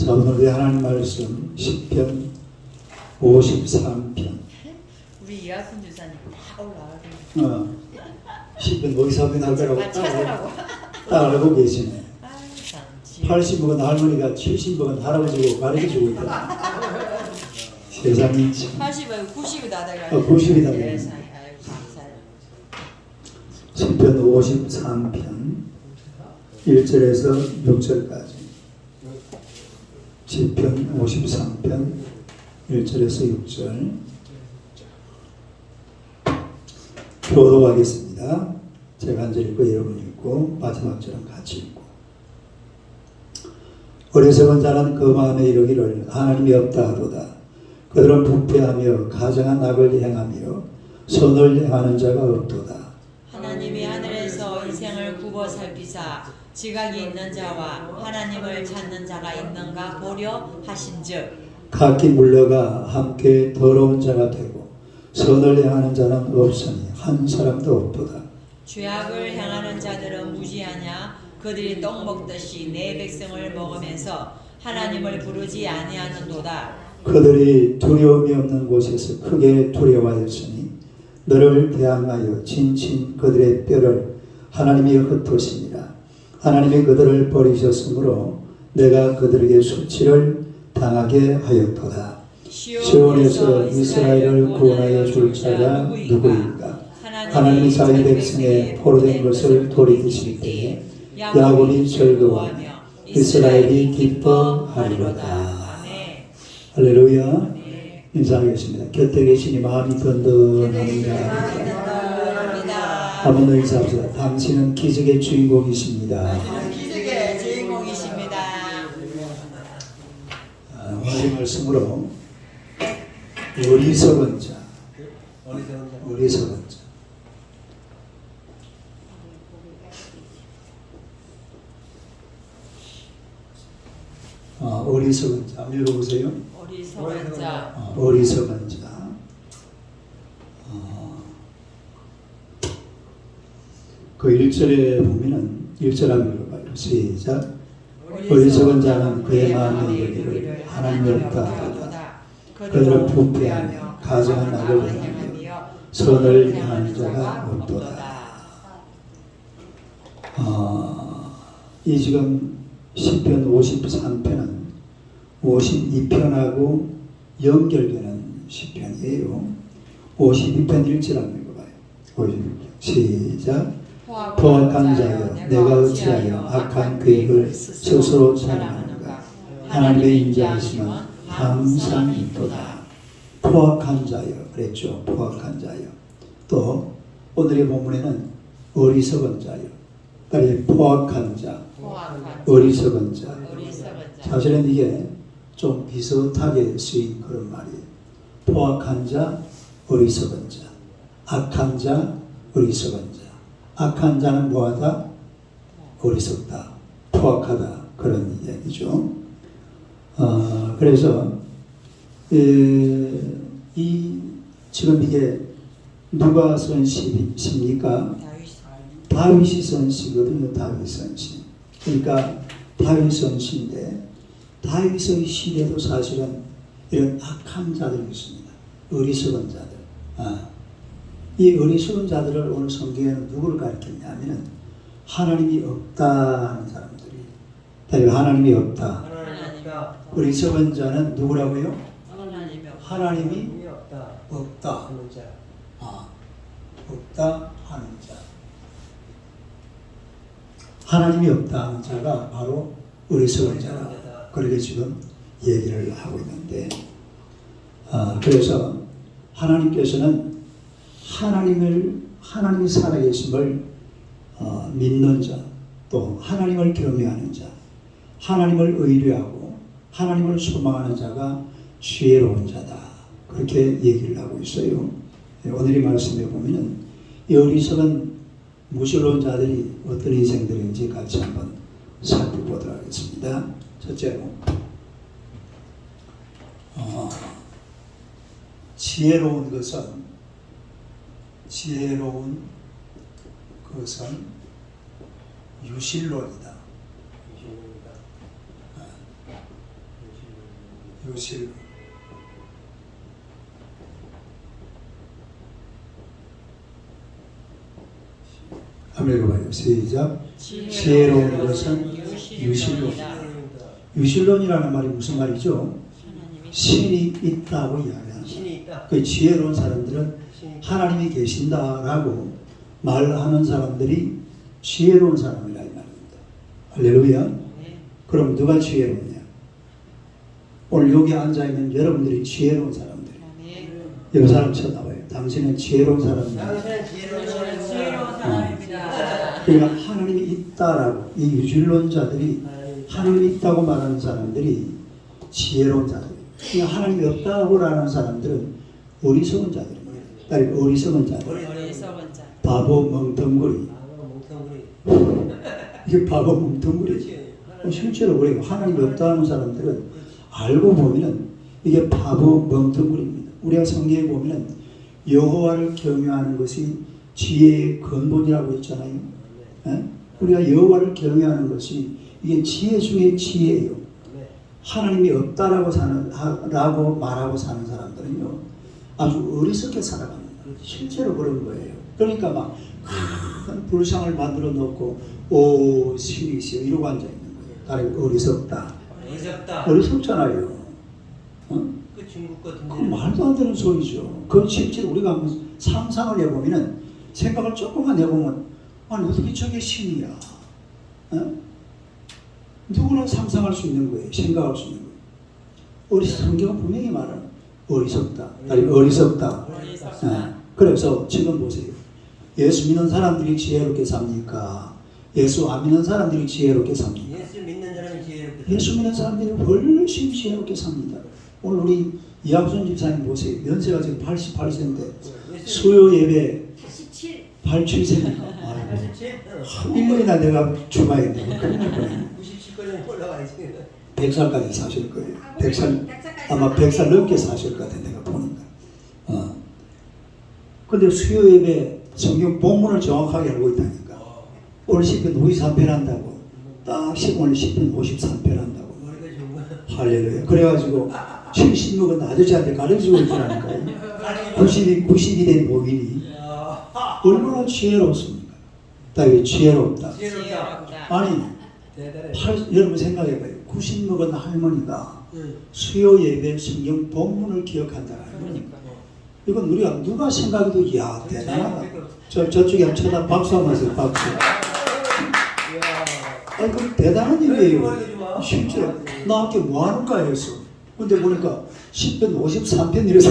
자, 오늘 하나님 말씀 10편 53편. 우리 이하순 주사님 다 올라와야 돼. 10편 53편 할 거라고 찾아라고. 딱 알고 계시네. 아, 참. 80먹은 할머니가 70먹은 할아버지고 가르쳐주고 있다. 세상이 참. 80에 90이 다 돼가지고. 90이 다 네, 돼가지고. 아이고 감사해요. 10편 53편 1절에서 6절까지. 10편 53편 1절에서 6절 교독하겠습니다. 제가 한 절 읽고 여러분 읽고 마지막 절은 같이 읽고. 어리석은 자는 그 마음에 이르기를 하나님이 없다 하도다. 그들은 부패하며 가증한 악을 행하며 선을 행하는 자가 없도다. 하나님이 하늘에서 인생을 굽어 살피사 지각이 있는 자와 하나님을 찾는 자가 있는가 보려 하신즉 각기 물러가 함께 더러운 자가 되고 선을 행하는 자는 없으니 한 사람도 없도다. 죄악을 행하는 자들은 무지하냐 그들이 떡 먹듯이 내 백성을 먹으면서 하나님을 부르지 아니하는도다. 그들이 두려움이 없는 곳에서 크게 두려워하였으니 너를 대항하여 진친 그들의 뼈를 하나님이 흩으시니라. 하나님이 그들을 버리셨으므로 내가 그들에게 수치를 당하게 하였도다. 시온에서 이스라엘을 구원하여 줄 자가 누구인가? 하나님이 자기 백성의 포로된 것을 돌이키실 때에 야곱이 즐거워하며 이스라엘이 기뻐하리로다. 할렐루야. 인사하겠습니다. 곁에 계시니 마음이 든든합니다. 한번 더 인사합시다. 당신은 기적의 주인공이십니다. 기적의 주인공이십니다. 오늘 말씀으로 어리석은 자. 어리석은 자. 어리석은 자. 한번 읽어보세요. 어리석은 자. 어리석은 자. 그 1절에 보면은 1절 한번 읽어봐요. 시작. 어리석은 자는 그의 마음에 이르기를 하나님이 없다 하도다. 그들은 부패하며 가증한 악을 행하며 선을 행하는 자가 없도다. 이 지금 시편 53편은 52편하고 연결되는 시편이에요. 52편 1절 한번 읽어봐요. 52편 시작. 포악한 자여 내가 어찌하여 악한 계획을 스스로 자랑하는가. 하나님의 인자하심은 항상 있도다. 포악한 자여 그랬죠. 포악한 자여. 또 오늘의 본문에는 어리석은 자여. 그러니까 포악한 자, 어리석은 자. 사실은 이게 좀 비슷하게 쓰인 그런 말이에요. 포악한 자, 어리석은 자. 악한 자, 어리석은 자. 악한 자는 뭐하다? 어리석다, 포악하다 그런 얘기죠. 그래서 지금 이게 누가 쓴 시입니까? 다윗이 쓴 시거든요. 다윗 쓴 시. 그러니까 다윗 쓴 시인데 다윗의 시대도 사실은 이런 악한 자들이 있습니다. 어리석은 자들. 이 어리석은 자들을 오늘 성경에는 누구를 가르쳤냐면 하나님이 없다 하는 사람들이. 그러니까 하나님이 없다. 어리석은 자는 누구라고요? 하나님이 없다 하는 자. 없다 하는 자. 하나님이 없다 하는 자가 바로 어리석은 자라. 그렇게 지금 얘기를 하고 있는데, 그래서 하나님께서는 하나님이 살아계심을 믿는 자, 또 하나님을 경외하는 자, 하나님을 의뢰하고 하나님을 소망하는 자가 지혜로운 자다. 그렇게 얘기를 하고 있어요. 오늘의 말씀에 보면은 이 어리석은 무시로운 자들이 어떤 인생들인지 같이 한번 살펴보도록 하겠습니다. 첫째로 지혜로운 것은 유실론이다. 유실. 한번 읽어봐요. 시작. 지혜로운 것은 유실론이다. 유실론이라는 말이 무슨 말이죠? 하나님이 신이 있다고 이야기합니다. 신이 있다. 그 지혜로운 사람들은 신이 있다. 하나님이 계신다라고 말하는 사람들이 지혜로운 사람이라 이 말입니다. 할렐루야. 네. 그럼 누가 지혜롭냐? 오늘 여기 앉아있는 여러분들이 지혜로운 사람들. 아멘. 여러 사람 쳐다봐요. 당신은 지혜로운 사람입니다. 당신은 지혜로운 저는 사람이다. 지혜로운 사람입니다. 그러니까 하나님이 있다라고 이 유실론자들이 하나님이 있다고 말하는 사람들이 지혜로운 자들이에요. 그러니까 하나님이 없다고라는 사람들은 어리석은 자들입니다. 그러니까 어리석은 자들. 어리석은 자. 바보 멍텅구리. 멍텅구리. 이게 바보 멍텅구리. 그렇지. 실제로 우리가 하나님이 없다는 사람들은 알고 보면은 이게 바보 멍텅구리입니다. 우리가 성경에 보면은 여호와를 경외하는 것이 지혜의 근본이라고 했잖아요. 예? 우리가 여호와를 경외하는 것이 이게 지혜 중에 지혜예요. 하나님이 없다라고 라고 말하고 사는 사람들은요 아주 어리석게 살아갑니다. 실제로 그런 거예요. 그러니까 막 큰 불상을 만들어 놓고 오 신이시여 이러고 앉아 있는 거예요. 다른 어리석다. 어리석다. 어리석잖아요. 어? 그 중국 같은 그 데는 말도 안 되는 소리죠. 그건 실제로 우리가 한번 상상을 해보면은 생각을 조금만 해보면 아니 어떻게 저게 신이야? 어? 누구나 상상할 수 있는 거예요. 생각할 수 있는 거예요. 성경은 분명히 말하는 어리석다. 아니 어리석다. 예. 그래서 지금 보세요. 예수 믿는 사람들이 지혜롭게 삽니까? 예수 안 믿는 사람들이 지혜롭게 삽니까? 예수 믿는 사람이 지혜롭게 예수 믿는 사람들이 훨씬 지혜롭게 삽니다. 오늘 우리 이학순 집사님 보세요. 연세가 지금 88세인데 수요 예배 87세입니다. 87? 1년이나 내가 주마했는데 큰일 날 뻔했네. 97까지는 올라가야지. 100살까지 사실 거예요. 100살, 아마 100살 넘게 사실 것 같아, 내가 보니까. 근데 수요 예배 성경 본문을 정확하게 알고 있다니까. 오늘 10편 53편 한다고. 딱 오늘 10편 53편 한다고. 머리가 좋은 거야. 할렐루야. 그래가지고 70 먹은 아저씨한테 가르치고 있더라니까요. 90이 된 목인이 얼마나 지혜롭습니까? 다윗 지혜롭다. 지혜롭다. 아니, 대단해. 여러분 생각해봐요. 90 먹은 할머니가 응. 수요 예배 성경 본문을 기억한다. 이건 우리가 누가 생각해도 이야 대단하다. 저쪽에 한번 쳐다 박수 한번 하세요. 박수. 아니 그 대단한 일이에요. 실제로 나 학교 뭐 하는 거야 했어. 근데 보니까 10편 53편 이래서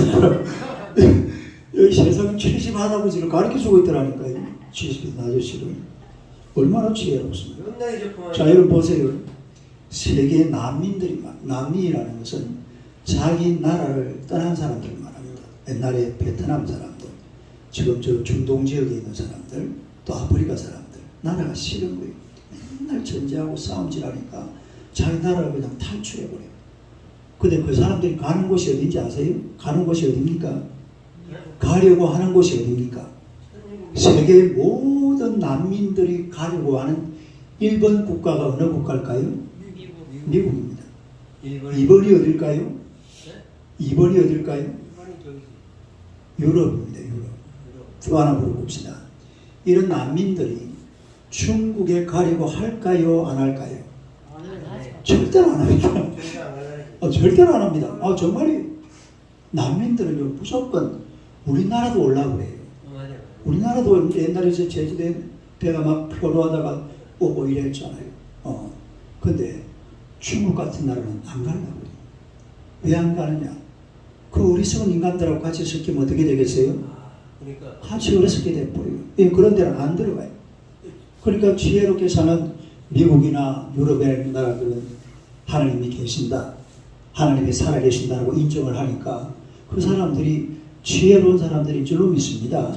여기 세상 70 할아버지를 가르쳐주고 있더라니까요. 70편 아저씨를. 얼마나 지혜롭습니까? 겁나게 좋구만. 자 여러분 보세요. 세계 난민들이 난민이라는 것은 자기 나라를 떠난 사람들 말합니다. 옛날에 베트남 사람들, 지금 저 중동 지역에 있는 사람들, 또 아프리카 사람들, 나라가 싫은 거예요. 맨날 전쟁하고 싸움질하니까 자기 나라를 그냥 탈출해버려요. 근데 그 사람들이 가는 곳이 어딘지 아세요? 가는 곳이 어딥니까? 가려고 하는 곳이 어딥니까? 세계의 모든 난민들이 가려고 하는 1번 국가가 어느 국가일까요? 미국입니다. 2번이 어딜까요? 2번이 어딜까요? 유럽입니다. 유럽. 또 하나 물어봅시다. 이런 난민들이 중국에 가려고 할까요? 안 할까요? 절대로 안 합니다. 절대로 안 합니다. 정말 난민들은 무조건 우리나라도 올라고 그래요. 우리나라도 옛날에 제주도에 배가 막 표로하다가 오고 이랬잖아요. 근데 중국 같은 나라는 안 가려고 그래요. 왜 안 가느냐? 그 어리석은 인간들하고 같이 섞이면 어떻게 되겠어요? 그러니까 같이 어리석게 돼버려요. 그런 데는 안 들어가요. 그러니까 지혜롭게 사는 미국이나 유럽의 나라들은 하나님이 계신다. 하나님이 살아계신다고 인정을 하니까 그 사람들이 지혜로운 사람들인 줄로 믿습니다.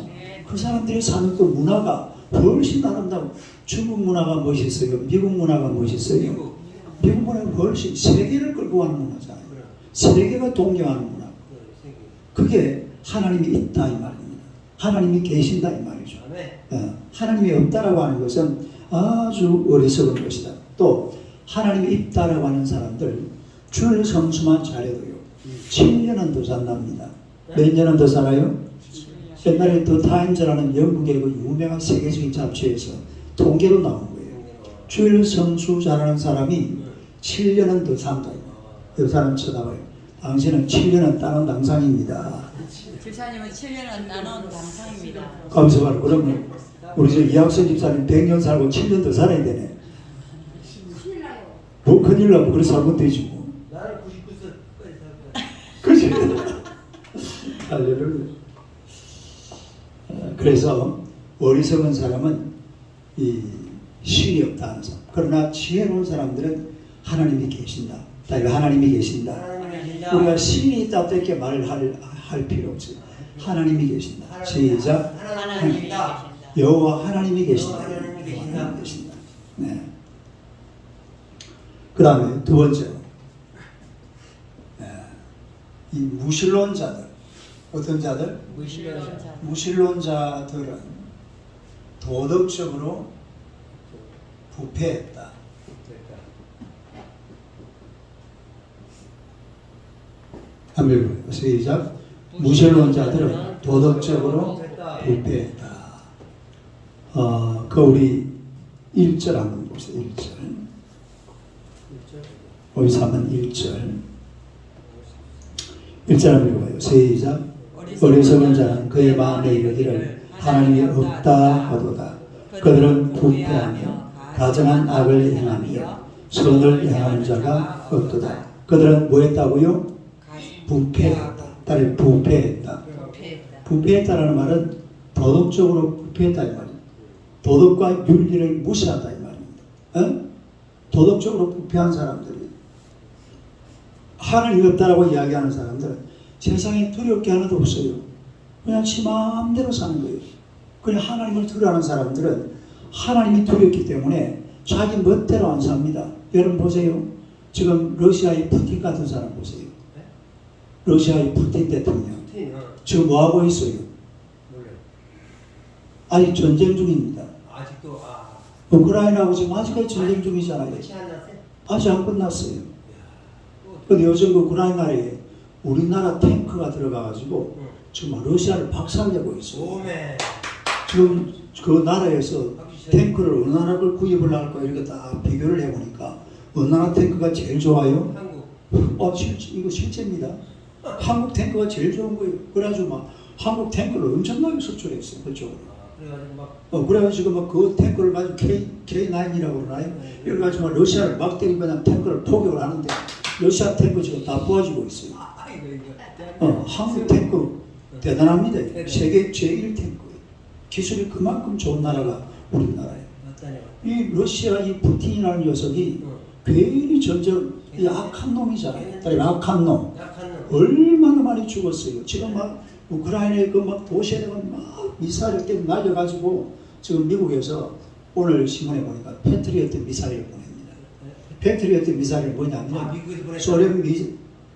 그 사람들이 사는 그 문화가 훨씬 아름다워. 중국 문화가 멋있어요. 미국 문화가 멋있어요. 미국 문화는 훨씬 세계를 끌고 가는 문화잖아요. 세계가 동경하는 문화. 그게 하나님이 있다 이 말입니다. 하나님이 계신다 이 말이죠. 하나님이 없다라고 하는 것은 아주 어리석은 것이다. 또 하나님이 있다라고 하는 사람들 줄 성수만 잘해도요 7년은 더 산답니다. 몇 년은 더 살아요? 옛날에 더 타임즈라는 영국의 그 유명한 세계적인 잡지에서 통계로 나온 거예요. 줄 성수 잘하는 사람이 7년은 더 산다. 그 사람 쳐다봐요. 당신은 7년은 따는 당상입니다. 집사님은 7년은 나눈 당상입니다. 가면서 말 그러면 우리 저 이학선 집사님 100년 살고 7년 더 살아야 되네. 뭐 큰일 나고 그래 살면 되지 뭐. 나는 99세까지 살 거야. 그치? 할렐루야. 그래서 어리석은 사람은 이 신이 없다 하는 사람. 그러나 지혜로운 사람들은 하나님이 계신다. 다 이거 하나님이 계신다. 하나님이 계신다. 우리가 신이 있다 어떻게 말을 할 필요 없어요. 하나님이 계신다. 시작. 하나님이 계신다. 여호와 하나님이 계신다. 여호와 하나님이 계신다. 여호와 하나님이 계신다. 네. 그 다음에 두 번째로 이 무신론자들 어떤 자들? 무신론자. 무신론자들은 도덕적으로 부패했다. 한번 시작. 무신론자들은 도덕적으로 부패했다. 그 우리 1절 한번 보세요. 1절. 거기서 한번 1절. 1절 한번 읽어봐요. 시작. 어리석은 자는 그의 마음에 이르기를 하나님이 없다 하도다. 그들은 부패하며 다정한 악을 행하며 선을 행하는 자가 없도다. 그들은 뭐 했다고요? 부패했다. 딸이 부패했다. 부패했다라는 말은 도덕적으로 부패했다 이 말이에요. 도덕과 윤리를 무시한다 이 말입니다. 도덕적으로 부패한 사람들이 하나님이 없다라고 이야기하는 사람들은 세상에 두려울 게 하나도 없어요. 그냥 지 마음대로 사는 거예요. 그냥 하나님을 두려워하는 사람들은 하나님이 두렵기 때문에 자기 멋대로 안 삽니다. 여러분 보세요. 지금 러시아의 푸틴 같은 사람 보세요. 러시아의 푸틴 대통령 지금 뭐하고 있어요? 아직 전쟁 중입니다. 아직도 우크라이나하고 지금 아직까지 전쟁 중이잖아요. 끝이 안 났어요? 아직 안 끝났어요. 근데 요즘 그 우크라이나에 우리나라 탱크가 들어가가지고 지금 러시아를 박살내고 있어요. 오메. 지금 그 나라에서 탱크를 어느 나라를 구입을 할까 이렇게 딱 비교를 해보니까 어느 나라 탱크가 제일 좋아요? 한국. 이거 실제입니다. 한국 탱크가 제일 좋은 거예요. 그래가지고 막 한국 탱크를 엄청나게 수출했어요. 그쪽으로. 그래가지고 막 그래가지고 지금 막 그 탱크를 가지고 K9이라고 그러나요? 이걸 가지고 막 러시아를 막 때리고 그냥 탱크를 포격을 하는데 러시아 탱크 지금 다 부어지고 있어요. 이거 한국 탱크 대단합니다. 세계 제1 탱크. 기술이 그만큼 좋은 나라가 우리나라예요. 이 러시아 이 푸틴이라는 녀석이 괜히 전쟁 이 악한 놈이잖아요. 악한 놈. 얼마나 많이 죽었어요. 지금 막 우크라이나의 그 막 도시에다가 막 미사일을 계속 날려가지고 지금 미국에서 오늘 신문에 보니까 패트리어트 미사일을 보냅니다. 패트리어트 미사일이 뭐냐면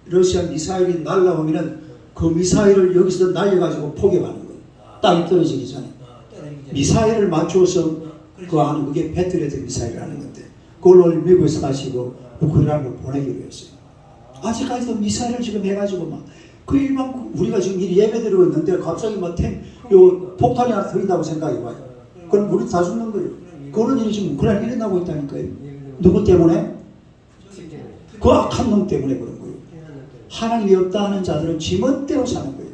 러시아 미사일이 날라오면은 그 미사일을 여기서 날려가지고 포격하는 거예요. 땅이 떨어지기 전에. 미사일을 맞추어서 그 안에 그게 패트리어트 미사일이라는 건데 그걸 오늘 미국에서 가시고 우크라이나로 보내기로 했어요. 아직까지도 미사일을 지금 해가지고 막 그 일만 우리가 지금 이 예배 드리고 있는데 갑자기 막 요 폭탄이 하나 터진다고 생각해봐요. 그럼 우리 다 죽는 거예요. 그런 일이 지금 우크라이나에 일어나고 있다니까요. 누구 때문에? 그 악한 놈 때문에 그런 거예요. 하나님이 없다 하는 자들은 지 멋대로 사는 거예요.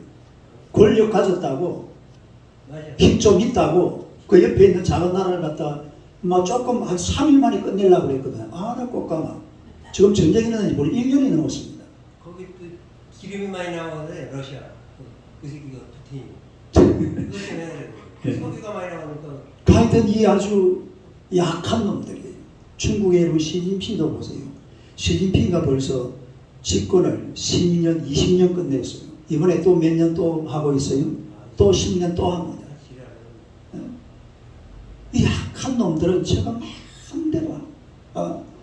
권력 가졌다고 힘 좀 있다고 그 옆에 있는 작은 나라를 갖다 막 조금 한 3일 만에 끝내려고 그랬거든요. 나 꽃가마. 지금 전쟁이 일어난 지 벌써 1년이 넘었습니다. 거기 또 기름이 많이 나오는데 러시아 그 새끼가 푸틴 그것 때문에 석유가 많이 나오니까 하여튼 이 아주 약한 놈들이에요. 중국의 여러분 시진핑도 보세요. 시진핑가 벌써 집권을 10년, 20년 끝냈어요. 이번에 또 몇 년 또 하고 있어요. 또 10년 또 합니다. 이 약한 놈들은 제가 마음대로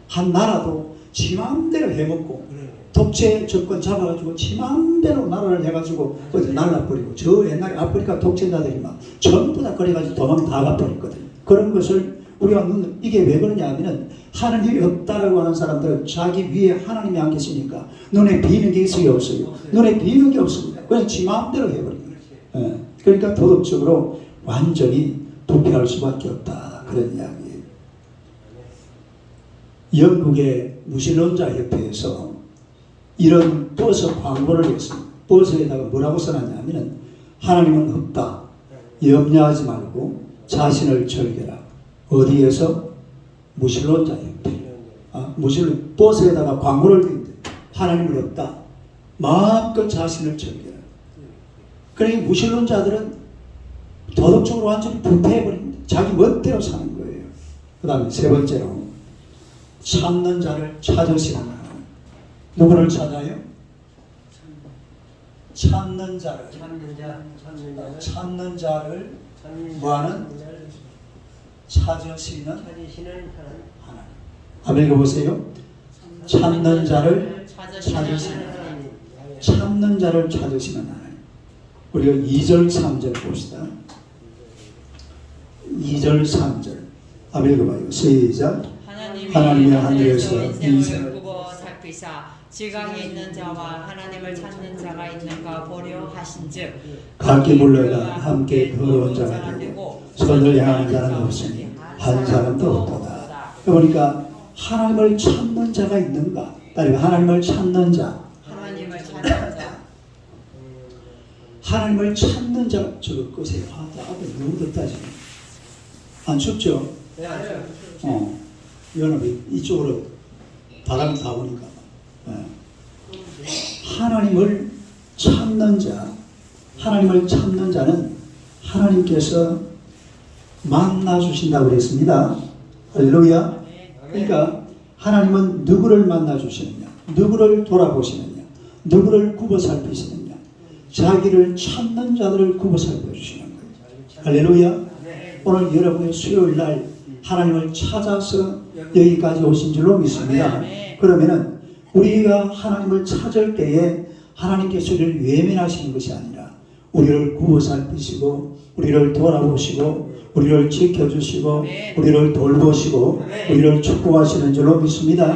한 나라도 지 마음대로 해먹고 독재 정권 잡아가지고 지 마음대로 나라를 해가지고 어디 날라버리고 저 옛날에 아프리카 독재자들이 막 전부 다 그래가지고 도망 다 가버렸거든요. 그런 것을 우리가 이게 왜 그러냐 하면은 하나님이 없다라고 하는 사람들은 자기 위에 하나님이 안 계시니까 눈에 비는 게 있어요, 없어요? 눈에 비는 게 없습니다. 그냥 지 마음대로 해버립니다. 예. 그러니까 도덕적으로 완전히 부패할 수밖에 없다. 그런 이야기예요. 영국의 무신론자 협회에서 이런 버스 광고를 했습니다. 버스에다가 뭐라고 써놨냐면은 하나님은 없다. 염려하지 말고 자신을 즐겨라. 어디에서? 무신론자 협회. 무신론 버스에다가 광고를 드린대. 하나님은 없다. 마음껏 자신을 즐겨라. 그러니 무신론자들은 도덕적으로 완전히 부패해버립니다. 자기 멋대로 사는 거예요. 그 다음에 세 번째로 찾는 자를 찾으시는 하나님. 누구를 찾아요? 찾는 자를 뭐하는? 찾으시는 하나님. 한번 읽어보세요. 찾는 자를 찾으시는 하나님. 찾는 자를 찾으시는 하나님. 우리가 2절 3절 봅시다. 2절 3절 한번 읽어봐요. 시작. 하나님이 하늘에서 인생을 굽어 살피사 지각에 있는 자와 하나님을 찾는 자가 있는가 보려 하신즉 각기 물러가 함께 더러운 자가 되고 선을 향하는 자는 없으니 한 사람도 없도다. 그러니까 하나님을 찾는 자가 있는가? 하나님을 찾는 자. 하나님을 찾는 자. 하나님을 찾는 자. 저거 끄세요. 앞에 너무 덥다 지금. 안 춥죠? 네, 안 춥죠. 이거는 이쪽으로 바람이 다 오니까. 하나님을 찾는 자, 하나님을 찾는 자는 하나님께서 만나 주신다고 그랬습니다. 할렐루야. 그러니까 하나님은 누구를 만나 주시느냐, 누구를 돌아보시느냐, 누구를 굽어 살피시느냐, 자기를 찾는 자들을 굽어 살펴 주시는 거예요. 할렐루야. 오늘 여러분의 수요일 날 하나님을 찾아서 여기까지 오신 줄로 믿습니다. 그러면은 우리가 하나님을 찾을 때에 하나님께서 우리를 외면하시는 것이 아니라 우리를 구워 살피시고 우리를 돌아보시고 우리를 지켜주시고 우리를 돌보시고 우리를 축복하시는 줄로 믿습니다.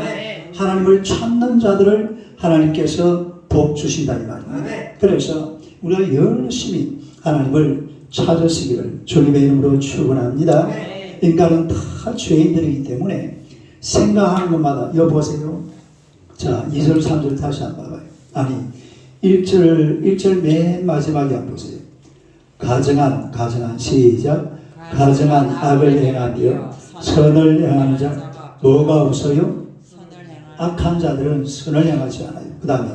하나님을 찾는 자들을 하나님께서 복 주신다 이 말입니다. 그래서 우리가 열심히 하나님을 찾으시기를 주님의 이름으로 축원합니다. 인간은 다 죄인들이기 때문에 생각하는 것마다 여보세요. 자, 2절 3절 다시 한번 봐봐요. 아니 1절 맨 마지막에 한번 보세요. 가증한 시작. 가증한 악을 행하며 선을 행하는 자 뭐가 없어요? 악한 자들은 선을 행하지 않아요. 그 다음에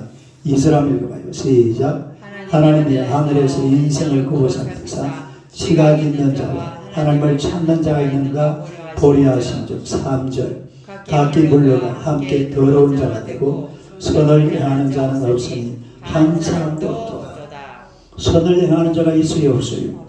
2절 한번 읽어봐요. 시작. 하나님이 하늘에서 인생을 굽어 살피사 지각 있는 자와 하나님을 찾는 자가 있는가 보리 하신즉 3절. 각기 물러가 함께 더러운 자가 되고 선을 행하는 자는 없으니 한 사람도 없도다. 선을 행하는 자가 있어요, 없어요?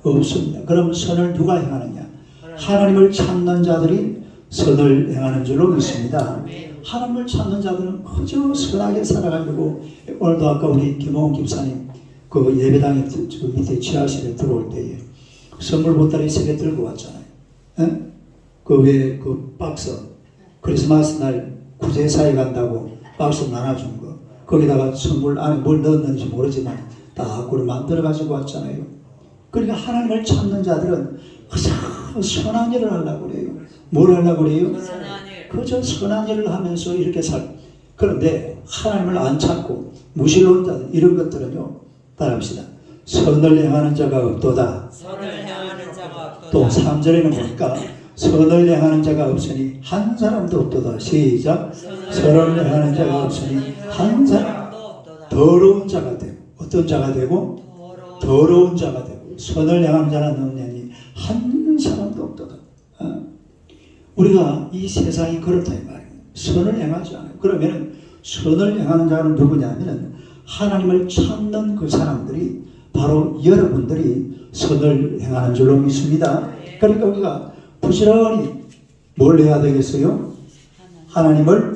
없습니다. 그럼 선을 누가 행하느냐? 하나님을 찾는 자들이 선을 행하는 줄로 믿습니다. 하나님을 찾는 자들은 그저 선하게 살아가려고 오늘도 아까 우리 김홍 집사님 그 예배당에 밑에 지하실에 들어올 때에 선물 보따리 3개 들고 왔잖아요. 그 왜 그 박스 크리스마스 날 구제사에 간다고 박스 나눠준 거 거기다가 선물 안에 뭘 넣었는지 모르지만 다 그걸 만들어 가지고 왔잖아요. 그러니까 하나님을 찾는 자들은 그저 선한 일을 하려고 그래요. 뭘 하려고 그래요? 그저 선한 일을 하면서 이렇게 그런데 하나님을 안 찾고 무신론자들 이런 것들은요. 따라합시다. 선을 행하는 자가 없도다. 또 3절에는 보니까 선을 행하는 자가 없으니 한 사람도 없도다. 시작. 선을 행하는 자가 없으니 한 사람 더러운 자가 되고 어떤 자가 되고 더러운 자가 되고 선을 행하는 자는 없느니 한 사람도 없도다. 우리가 이 세상이 그렇다 이 말이에요. 선을 행하지 않아요. 그러면 선을 행하는 자는 누구냐면은 하나님을 찾는 그 사람들이 바로 여러분들이 선을 행하는 줄로 믿습니다. 그러니까 우리가 부지런히 뭘 해야 되겠어요? 하나님을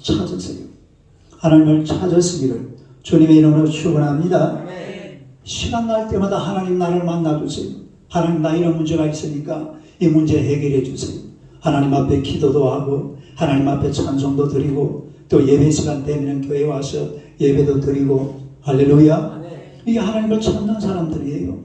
찾으세요. 하나님을 찾으시기를 주님의 이름으로 축원합니다. 시간 날 때마다 하나님 나를 만나주세요. 하나님 나 이런 문제가 있으니까 이 문제 해결해 주세요. 하나님 앞에 기도도 하고 하나님 앞에 찬송도 드리고 또 예배 시간 되면 교회 와서 예배도 드리고 할렐루야. 이게 하나님을 찾는 사람들이에요.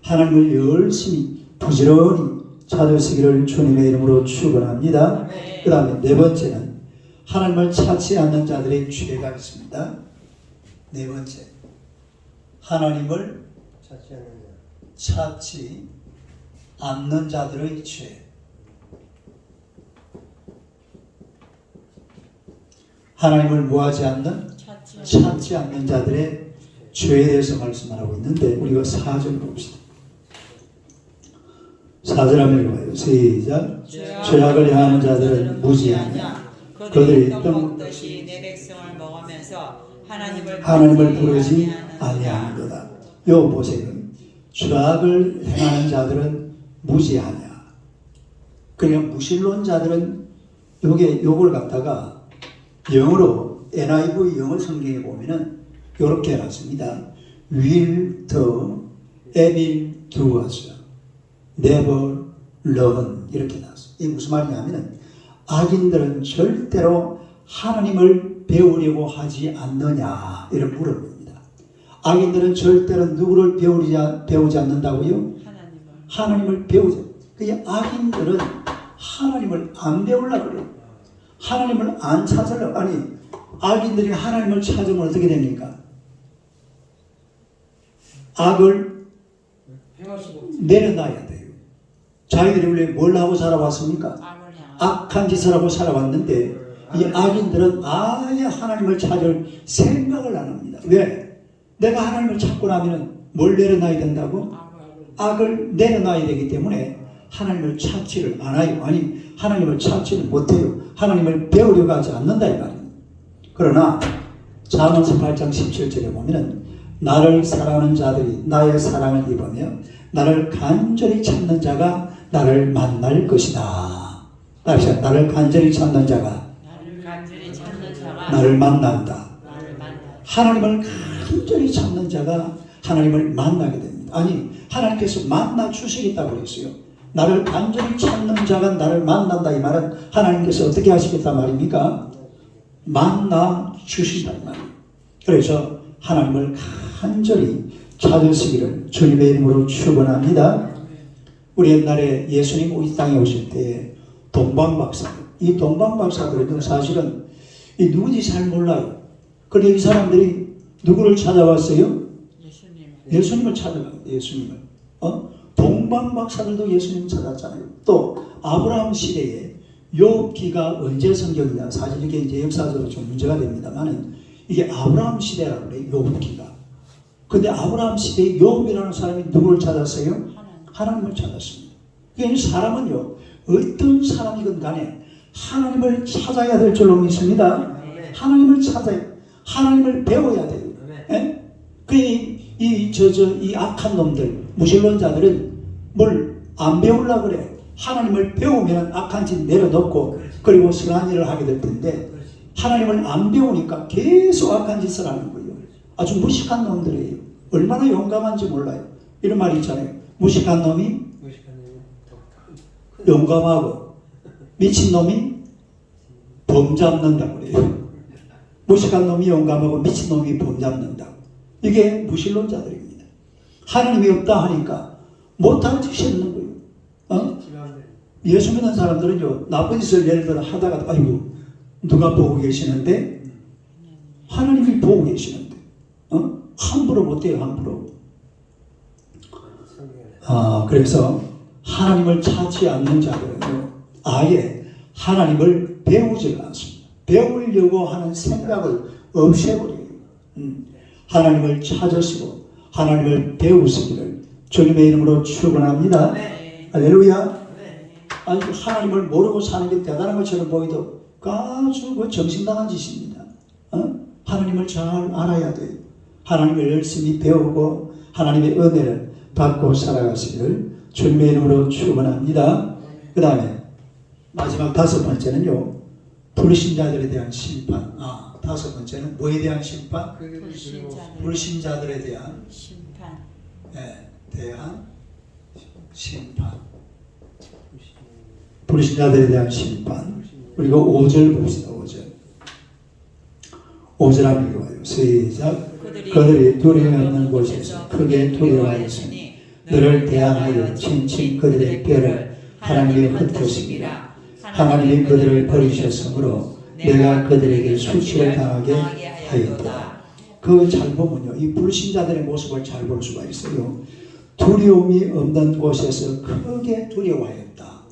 하나님을 열심히 부지런히 찾으시기를 주님의 이름으로 축원합니다. 그 다음에 네 번째는 하나님을 찾지 않는 자들의 죄가 있습니다. 네 번째, 하나님을 찾지 않는 자. 찾지 않는 자들의 죄. 하나님을 뭐하지 않는? 찾지 않는 자들의 죄에 대해서 말씀하고 있는데 우리가 4절 봅시다. 4절 한번 읽어봐요. 시작. 죄악을 행하는 자들은 무지하냐. 그들이 떡 먹듯이 내 백성을 먹으면서 하나님을 부르지 아니하는도다. 요 보세요. 죄악을 행하는 자들은 무지하냐. 그냥 무신론자들은 요걸 갖다가 영어로 NIV 영어 성경에 보면은 이렇게 해놨습니다. Will the evil do us never learn 이렇게 나왔어요. 이게 무슨 말이냐면은 악인들은 절대로 하나님을 배우려고 하지 않느냐 이런 물어봅니다. 악인들은 절대로 누구를 배우지 않는다고요? 하나님을 배우자. 그게 악인들은 하나님을 안 배우려고 그래요. 하나님을 안 찾으려고. 아니 악인들이 하나님을 찾으면 어떻게 됩니까? 악을 내려놔야 돼요. 자기들이 원래 뭘 하고 살아왔습니까? 악한 짓을 하고 살아왔는데 이 악인들은 아예 하나님을 찾을 생각을 안 합니다. 왜? 내가 하나님을 찾고 나면 뭘 내려놔야 된다고? 악을 내려놔야 되기 때문에 하나님을 찾지를 않아요. 아니 하나님을 찾지를 못해요. 하나님을 배우려고 하지 않는다 이 말이에요. 그러나 잠언서 8장 17절에 보면은 나를 사랑하는 자들이 나의 사랑을 입으며 나를 간절히 찾는 자가 나를 만날 것이다. 나를 간절히 찾는 자가 나를 만난다. 하나님을 간절히 찾는 자가 하나님을 만나게 됩니다. 아니 하나님께서 만나 주시겠다고 그랬어요. 나를 간절히 찾는 자가 나를 만난다 이 말은 하나님께서 어떻게 하시겠다 말입니까? 만나 주신다 이 말이에요. 그래서 하나님을 간절히 찾으시기를 주님의 이름으로 축원합니다. 우리 옛날에 예수님 이 땅에 오실 때에 동방박사들, 이 동방박사들은 사실은 이 누군지 잘 몰라요. 그런데 이 사람들이 누구를 찾아왔어요? 예수님을 찾아가요. 예수님을. 동방박사들도 예수님을 찾았잖아요. 또 아브라함 시대에 욥기가 언제 성경이냐. 사실 이게 이제 역사적으로 좀 문제가 됩니다만은 이게 아브라함 시대라고 그래요. 욥기가. 근데 아브라함 시대에 욥이라는 사람이 누구를 찾았어요? 하나님을 찾았습니다. 그러니까 사람은요, 어떤 사람이건 간에 하나님을 찾아야 될 줄로 믿습니다. 하나님을 찾아야, 하나님을 배워야 돼요. 예? 이 악한 놈들, 무신론자들은 뭘 안 배우려고 그래. 하나님을 배우면 악한 짓 내려놓고 그리고 선한 일을 하게 될 텐데 하나님을 안 배우니까 계속 악한 짓을 하는 거예요. 아주 무식한 놈들이에요. 얼마나 용감한지 몰라요. 이런 말이 있잖아요. 무식한 놈이 용감하고 미친 놈이 범 잡는다고 그래요. 무식한 놈이 용감하고 미친 놈이 범 잡는다고. 이게 무신론자들입니다. 하나님이 없다 하니까 못할 짓이 없는 거예요. 예수 믿는 사람들은요, 나쁜 짓을 예를 들어 하다가 아이고 누가 보고 계시는데 하나님이 보고 계시는데 함부로 못해요. 함부로. 그래서 하나님을 찾지 않는 자들은요, 아예 하나님을 배우지가 않습니다. 배우려고 하는 생각을 없애버려요. 하나님을 찾으시고 하나님을 배우시기를 주님의 이름으로 축원합니다. 할렐루야. 아니 하나님을 모르고 사는 게 대단한 것처럼 보이도 아주 정신나간 짓입니다. 하나님을 잘 알아야 돼요. 하나님을 열심히 배우고 하나님의 은혜를 받고 살아가시기를 주님의 이름으로 축원합니다. 그 다음에 마지막 다섯 번째는요, 불신자들에 대한 심판. 다섯 번째는 뭐에 대한 심판? 불신자들에 대한 심판. 불신자들에 대한 심판. 그리고 5절 봅시다. 5절. 5절 한번 읽어봐요. 시작. 그들이 두려움이 없는 곳에서 크게 두려워하였으니 너를 대항하여 친친 그들의 뼈를 하나님이 흩으심이라. 하나님이 그들을 버리셨으므로 내가 그들에게 수치를 당하게 하였다. 그 잘 보면요, 이 불신자들의 모습을 잘 볼 수가 있어요. 두려움이 없는 곳에서 크게 두려워하였다.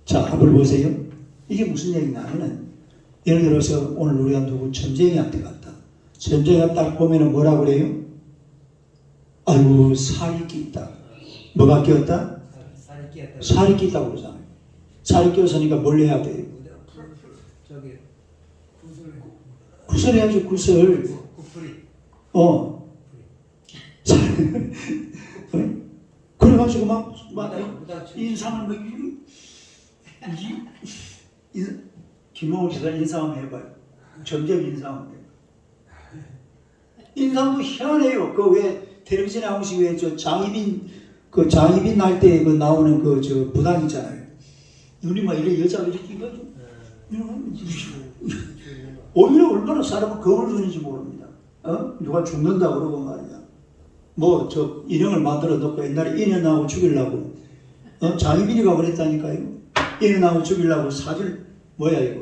자, 한번 보세요. 이게 무슨 얘기냐면은, 예를 들어서 오늘 우리가 누구 점쟁이한테 갔다. 점쟁이가 딱 보면은 뭐라고 그래요? 아이고, 살이 낀다. 뭐가 끼었다? 살이 끼었다. 살이 낀다고 그러잖아요. 살이 끼었으니까 뭘 해야 돼요? 저기 구설해야죠, 구설. 구풀이. 그래가지고 막 무당 인상을 막 김홍우 지사 인상 한번 해봐요. 점점 인상 한번 해봐요. 인상도 희한해요. 그 왜 텔레비전에 한 번씩 왜 저 장희빈 날 때 그 나오는 그 저 부당 있잖아요. 눈이 막 이래 여자가 이렇게 해가지고 오히려 얼마나 사람을 겁을 주는지 모릅니다. 누가 죽는다 그러고 말이야. 뭐 저 인형을 만들어 놓고 옛날에 인형하고 죽이려고 장희빈이가 그랬다니까요. 인형하고 죽이려고 사진 뭐야 이거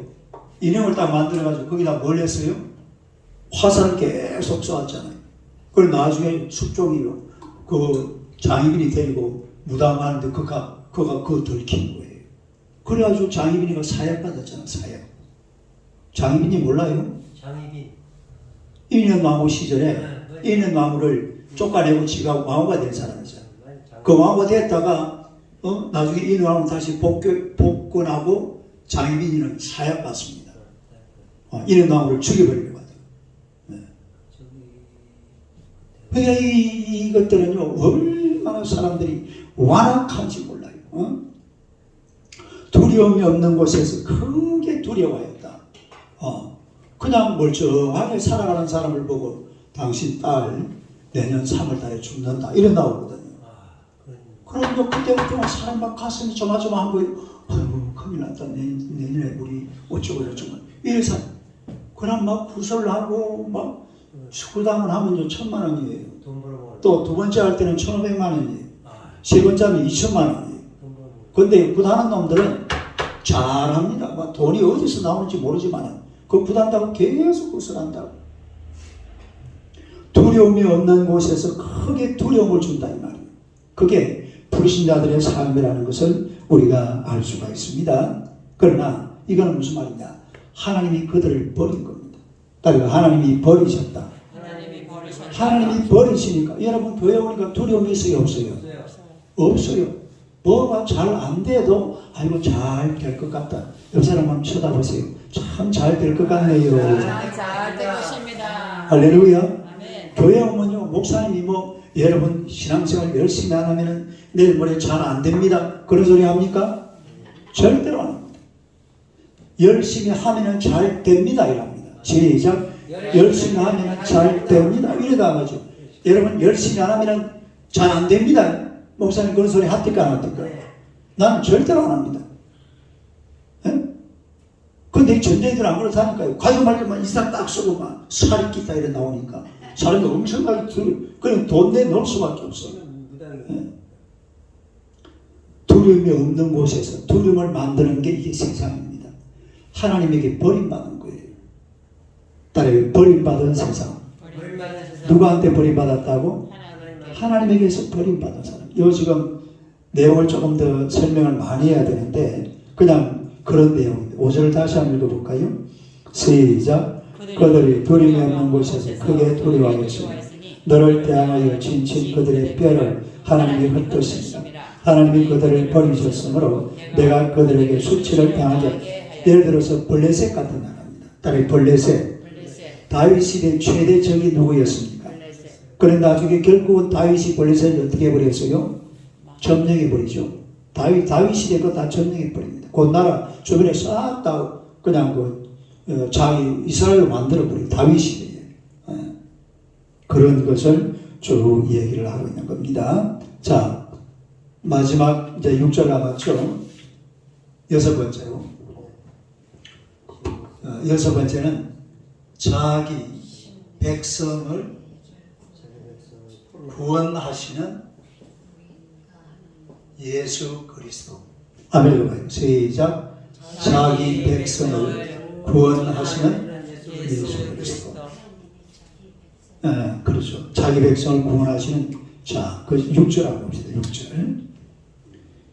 인형을 딱 만들어 가지고 거기다 뭘 했어요? 화살을 계속 쏘았잖아요. 그리고 나중에 숙종이요 그 장희빈이 데리고 무당하는데 그가 그거 들킨 거예요. 그래가지고 장희빈이가 사약 받았잖아. 사약. 장희빈이 몰라요? 장희빈. 인현왕후 시절에 인현왕후를 쫓아내고 지가 왕후가 된 사람이잖아. 그 왕후가 됐다가 나중에 인현왕후 다시 복권하고 장희빈이는 사약 받습니다. 인현왕후를 죽여버리려고 하죠. 네. 그러니까 이것들은요 얼마나 사람들이 완악한지 몰라요. 두려움이 없는 곳에서 크게 두려워했다. 그냥 멀쩡하게 살아가는 사람을 보고 당신 딸 내년 3월달에 죽는다 이런 나오거든요. 그러면 그때부터 사람 막 가슴이 조마조마한 거예요. 아이고 큰일 났다. 내년에 우리 어쩌고 저쩌고 이래서 그냥 막 구설하고 막 수구당을 하면 1,000만 원이에요. 또 두 번째 할 때는 1,500만 원이에요. 세 번째 하면 2,000만 원이에요. 근데 굿하는 놈들은 잘합니다. 막 돈이 어디서 나오는지 모르지만 그 굿한다고 계속 구설한다고. 두려움이 없는 곳에서 크게 두려움을 준다 이 말이에요. 그게 불신자들의 삶이라는 것을 우리가 알 수가 있습니다. 그러나 이거는 무슨 말이냐? 하나님이 그들을 버린 겁니다. 그러니까 하나님이 버리셨다. 하나님이 버리시니까 여러분 교회 오니까 두려움이 있어요 없어요? 없어요. 뭐가 잘 안 돼도 아이고 잘 될 것 같다. 옆 사람 한번 쳐다보세요. 참 잘 될 것 같네요. 잘 될 것입니다. 할렐루야. 아멘. 교회 오면요 목사님이 뭐 여러분 신앙생활 열심히 안 하면은 내일 모레 잘 안 됩니다. 그런 소리 합니까? 절대로 안 합니다. 열심히 하면은 잘 됩니다. 이랍니다. 시작. 열심히 하면은 잘 됩니다. 이러다 하죠. 여러분 열심히 안 하면은 잘 안 됩니다. 목사님 그런 소리 합니까 안 합니까? 나는 절대로 안 합니다. 근데 전쟁들 안 그렇다니까요. 가지고 말고만 이상 딱 쓰고 막 살이 끼다 이래 나오니까 사람이 엄청나게 그냥 돈 내놓을 수밖에 없어요. 두려움이 없는 곳에서 두려움을 만드는 게 이게 세상입니다. 하나님에게 버림받은 거예요. 따라요. 버림받은 세상. 누구한테 버림받았다고? 하나님에게서 버림받은 사람. 요 지금 내용을 조금 더 설명을 많이 해야 되는데 그냥 그런 내용입니다. 5절 다시 한번 읽어볼까요? 시작. 그들이 두려움이 없는 곳에서 크게 두려워하였으니 너를 대항하여 친친 그들의 뼈를 하나님이 흩으십니다. 하나님이 그들을 버리셨으므로 내가 그들에게 수치를 당하게 하리라. 예를 들어서 블레셋 같은 나라입니다. 따라요. 블레셋. 다윗 시대 최대 적이 누구였습니까? 그런데 나중에 결국은 다윗이 블레셋을 어떻게 해버렸어요? 점령해버리죠. 다윗 시대 거 다 점령해버립니다. 그 나라 주변에 싹 다 그냥 자기 이스라엘로 만들어버려요. 다윗 시대에. 그런 것을 쭉 얘기를 하고 있는 겁니다. 자, 마지막 이제 6절 남았죠. 여섯 번째로, 여섯 번째는 자기 백성을 구원하시는 예수 그리스도. 아멘. 읽어봐요. 시작. 자기 백성을 구원하시는 예수 그리스도. 그렇죠. 자기 백성을 구원하시는, 자, 그 6절 한번 봅시다.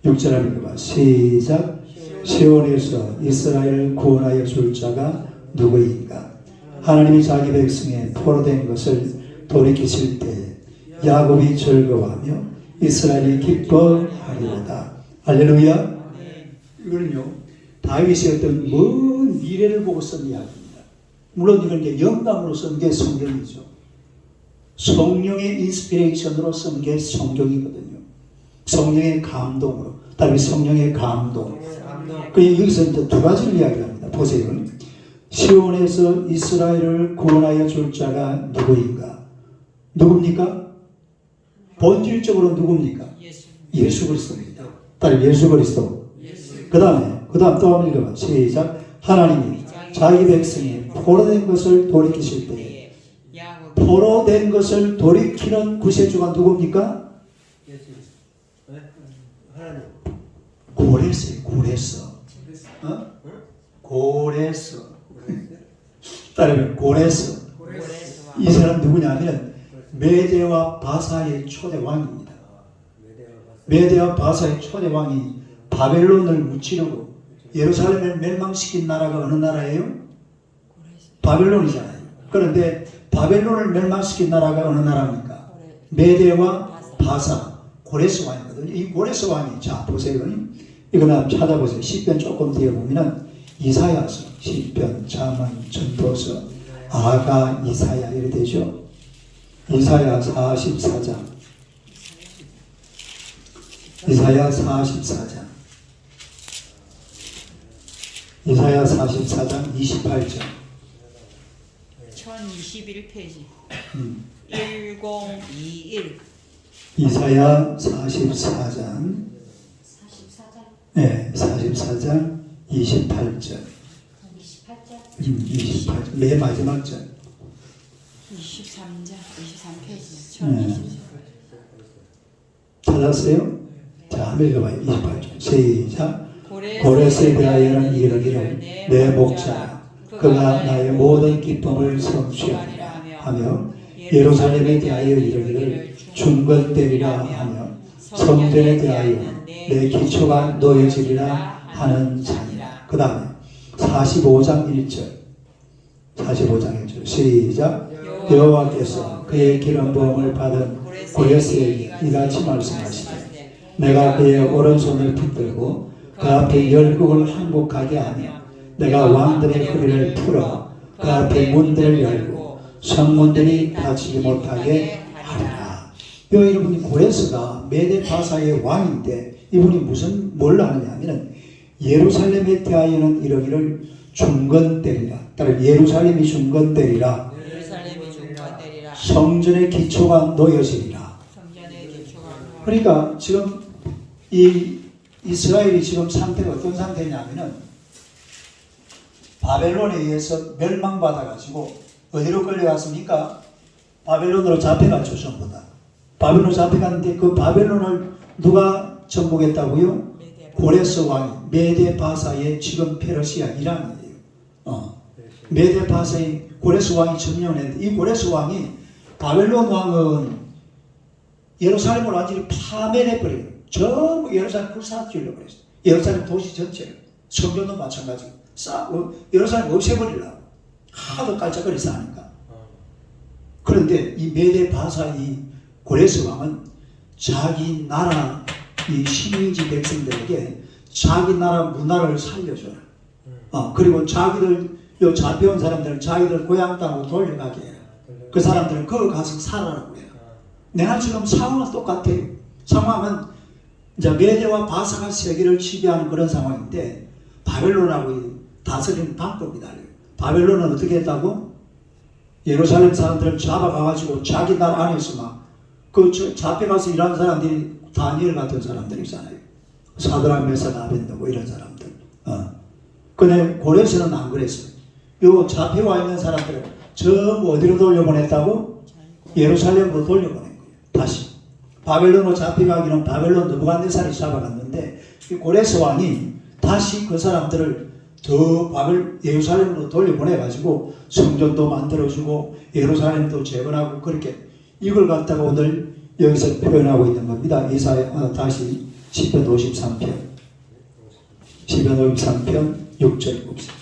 6절 한번 읽어봐. 시작. 시온에서 이스라엘을 구원하여 줄 자가 누구인가? 하나님이 자기 백성의 포로된 것을 돌이키실 때 야곱이 즐거워하며 이스라엘이 기뻐하리로다. 할렐루야. 이거는요, 다윗이 어떤 먼 미래를 보고 쓴 이야기입니다. 물론 이건 이제 영감으로 쓴 게 성경이죠. 성령의 인스피레이션으로 쓴 게 성경이거든요. 성령의 감동으로. 다윗 성령의 감동. 여기서 이제 두 가지를 이야기합니다. 보세요. 시온에서 이스라엘을 구원하여 줄 자가 누구인가? 누굽니까? 본질적으로 누굽니까? 예수 그리스도입니다. 딸 예수 그리스도. 그 다음 또 한번 읽어봐. 시작. 하나님이 자기 백성이 포로된 것을 돌이키실 때 포로된 것을 돌이키는 구세주가 누굽니까? 하나님. 고레스요. 고레스. 따르면 고레스. 이 사람 누구냐면 메대와 바사의 초대 왕입니다. 메대와 바사의 초대 왕이 바벨론을 무찌르고 예루살렘을 멸망시킨 나라가 어느 나라예요? 바벨론이잖아요. 그런데 바벨론을 멸망시킨 나라가 어느 나라입니까? 메대와 바사, 고레스 왕이거든요. 이 고레스 왕이, 자 보세요. 이거 한번 찾아보세요. 시편 조금 뒤에 보면은 이사야서, 시편, 잠언, 전도서, 아가, 이사야 이렇게 되죠. 이사야 44장. 이사야 44장. 이사야 44장 28절. 1021페이지. 1021. 이사야 44장. 44장. 네, 44장 28절. 28장. 28절. 맨 마지막 절. 23장 23페이지. 네. 찾았어요? 자, 한번 읽어봐요. 28절. 시작. 고레스에 대하여는 이르기를 내 목자 그가 나의 모든 기쁨을 성취하리라 하며 예루살렘에 대하여 이르기를 중건되리라 하며 성전에 대하여 내 기초가 놓여지리라 하는 자니라. 그 다음에 45장 1절. 45장 1절. 시작. 여호와께서 그의 기름 부음을 받은 고레스에게 이같이 말씀하시되 내가 그의 오른손을 붙들고 그 앞에 열국을 항복하게 하며 내가 왕들의 허리를 풀어 그 앞에 문들을 열고 성문들이 닫히지 못하게 하리라. 여러분이 고레스가 메데 바사의 왕인데 이분이 뭘 하느냐 하면 예루살렘에 대하여는 이러기를 중건되리라. 따라 예루살렘이 중건되리라. 성전의 기초가 놓여지리라. 그러니까 지금 이 이스라엘이 지금 상태가 어떤 상태냐면은 바벨론에 의해서 멸망받아가지고 어디로 끌려갔습니까? 바벨론으로 잡혀갔죠. 전부 다. 바벨론 잡혀갔는데 그 바벨론을 누가 정복했다고요? 고레스 왕이 메데 바사의 지금 페르시아 이란이에요. 메데 바사의 고레스 왕이 점령했는데 이 고레스 왕이 바벨론 왕은 예루살렘을 완전히 파멸해버려요. 전부 예루살렘 불사지으려고 그랬어요. 예루살렘 도시 전체를. 성전도 마찬가지고. 예루살렘 없애버리려고. 하도 깔짝거리서 하니까. 그런데 이 메데 바사 이 고레스 왕은 자기 나라 이 식민지 백성들에게 자기 나라 문화를 살려줘요. 그리고 자기들 요 잡혀온 사람들은 자기들 고향 땅으로 돌려가게 해요. 그 사람들은 거기 가서 살아라고 해요. 내가 지금 상황은 똑같아요. 상황은 이제 메대와 바사가 세계를 지배하는 그런 상황인데 바벨론하고 다스리는 방법이 달라요. 바벨론은 어떻게 했다고? 예루살렘 사람들을 잡아가가지고 자기 나라 안에서 막 그 잡혀가서 일하는 사람들이 다니엘 같은 사람들이잖아요. 사드락 메삭 아벤느고 이런 사람들 근데 고레스는 안 그랬어요. 요 잡혀와 있는 사람들을 전부 어디로 돌려보냈다고? 예루살렘으로 돌려보낸 거예요. 다시. 바벨론으로 잡혀가기는 바벨론 느부갓네살이 잡아갔는데 이 고레스 왕이 다시 그 사람들을 저 예루살렘으로 돌려보내가지고 성전도 만들어주고 예루살렘도 재건하고 그렇게 이걸 갖다가 오늘 여기서 표현하고 있는 겁니다. 다시 시편 53편 6절 봅시다.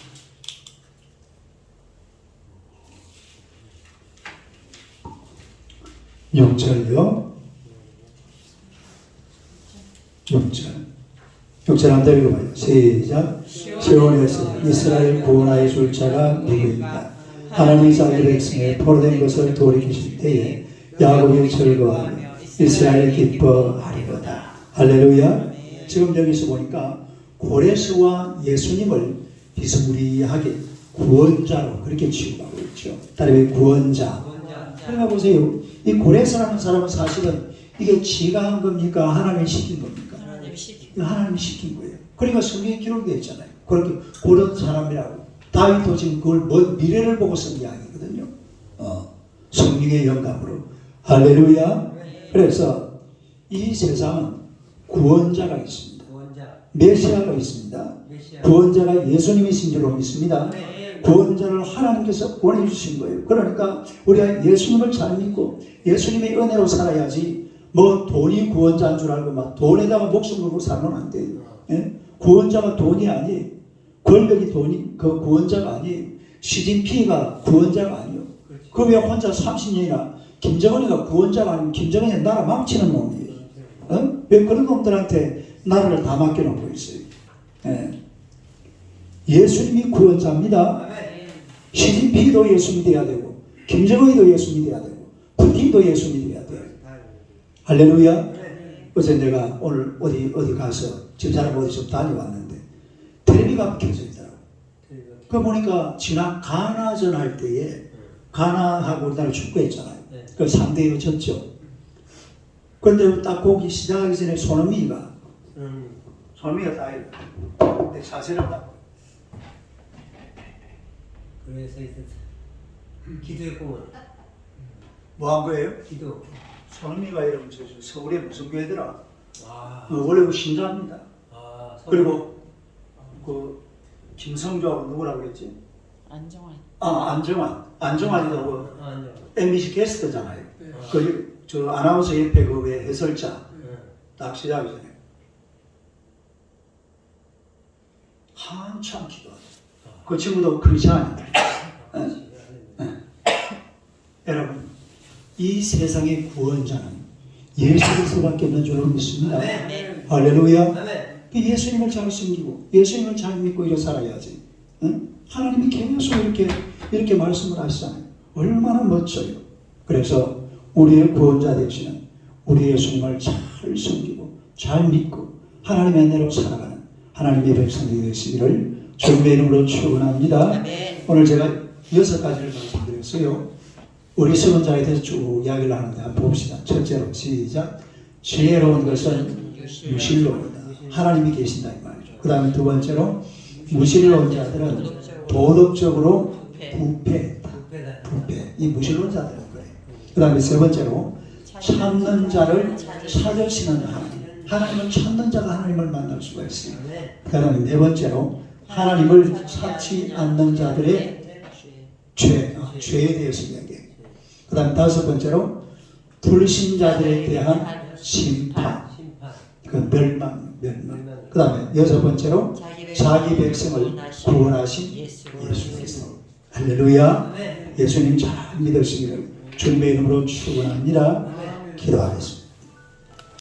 6절요. 6절 한번 읽어봐요. 시작. 시온에서 이스라엘 구원하여 줄 자가 누구인가? 하나님이 자기 백성의 포로된 것을 돌이키실 때에 야곱이 즐거워하며 이스라엘이 기뻐하리로다. 할렐루야. 지금 여기서 보니까 고레스와 예수님을 비스무리하게 구원자로 그렇게 취급하고 있죠. 따르면 구원자. 그러니까 보세요. 이 고레스라는 사람은 사실은 이게 지가 한 겁니까? 하나님이 시킨 겁니까? 하나님이 시킨 거예요. 그러니까 성경에 기록되어 있잖아요. 그렇게 그런 사람이라고. 다윗도 지금 그걸 미래를 보고 쓴 이야기거든요. 성령의 영감으로. 할렐루야. 그래서 이 세상은 구원자가 있습니다. 메시아가 있습니다. 구원자가 예수님이신 줄로 믿습니다. 구원자를 하나님께서 보내주신 거예요. 그러니까 우리가 예수님을 잘 믿고 예수님의 은혜로 살아야지 뭐 돈이 구원자인 줄 알고 막 돈에다가 목숨 걸고 살면 안 돼요. 예? 구원자가 돈이 아니에요. 권력이 돈이 그 구원자가 아니에요. 시진핑이가 구원자가 아니에요. 그 왜 혼자 30년이나 김정은이가 구원자가 아니면 김정은이 나라 망치는 놈이에요. 왜 그런 놈들한테 나라를 다 맡겨놓고 있어요. 예. 예수님이 구원자입니다. 시진핑도 예수님이 돼야 되고 김정은이도 예수님이 돼야 되고 푸틴도 예수님이 돼야 돼요. 할렐루야. 어제 내가 오늘 어디 가서 집사람 어디 좀 다녀왔는데 텔레비가 켜져 있더라고. 그 보니까 지난 가나전 할 때에 가나하고 우리나라 축구했잖아요. 그 3대1로 졌죠. 그런데 딱 보기 시작하기 전에 손흥민이가 딱 내 자세를 딱 그래서 기도했구먼. 뭐 한 거예요? 기도. 손흥민이가 이러면 저 서울에 무슨 교회더라? 원래 그 신자입니다. 그리고 그 김성조하고 누구라고 그랬지? 안정환이도 그 MBC 게스트잖아요. 저 아나운서 옆에 그 왜 해설자 딱 시작하기 전에 한참 기도하죠. 그 친구도 크리스찬입니다. 여러분, 이 세상의 구원자는 예수 그리스도밖에 없는 줄로 믿습니다. 할렐루야. 예수님을 잘 섬기고 예수님을 잘 믿고 이렇게 살아야지. 하나님이 계속 이렇게 말씀을 하시잖아요. 얼마나 멋져요. 그래서 우리의 구원자 되시는 우리 예수님을 잘 섬기고 잘 믿고 하나님의 은혜로 살아가는 하나님의 백성들이 되시기를 주님의 이름으로 축원합니다. 오늘 제가 6가지를 말씀드렸어요. 우리 선자에 대해서 쭉 이야기를 하는데 한번 봅시다. 첫째로 시작. 지혜로운 것은 유실론이다. 하나님이 계신다 이 말이죠. 그 다음에 두 번째로 무신론자들은 도덕적으로 부패했다. 부패. 이 무신론자들은 그래요. 그 다음에 세 번째로 찾는 자를 찾으시는 하나님. 하나님을 찾는 자가 하나님을 만날 수가 있어요. 그 다음에 네 번째로 하나님을 찾지 않는 자들의 죄에 대해서 이야기해요. 그 다음에 다섯 번째로 불신자들에 대한 심판. 그 멸망. 그 다음에 여섯 번째로 자기 백성을 구원하신 예수 그리스도. 할렐루야. 예수님 잘 믿으시기를 주님의 이름으로 축원합니다. 기도하겠습니다.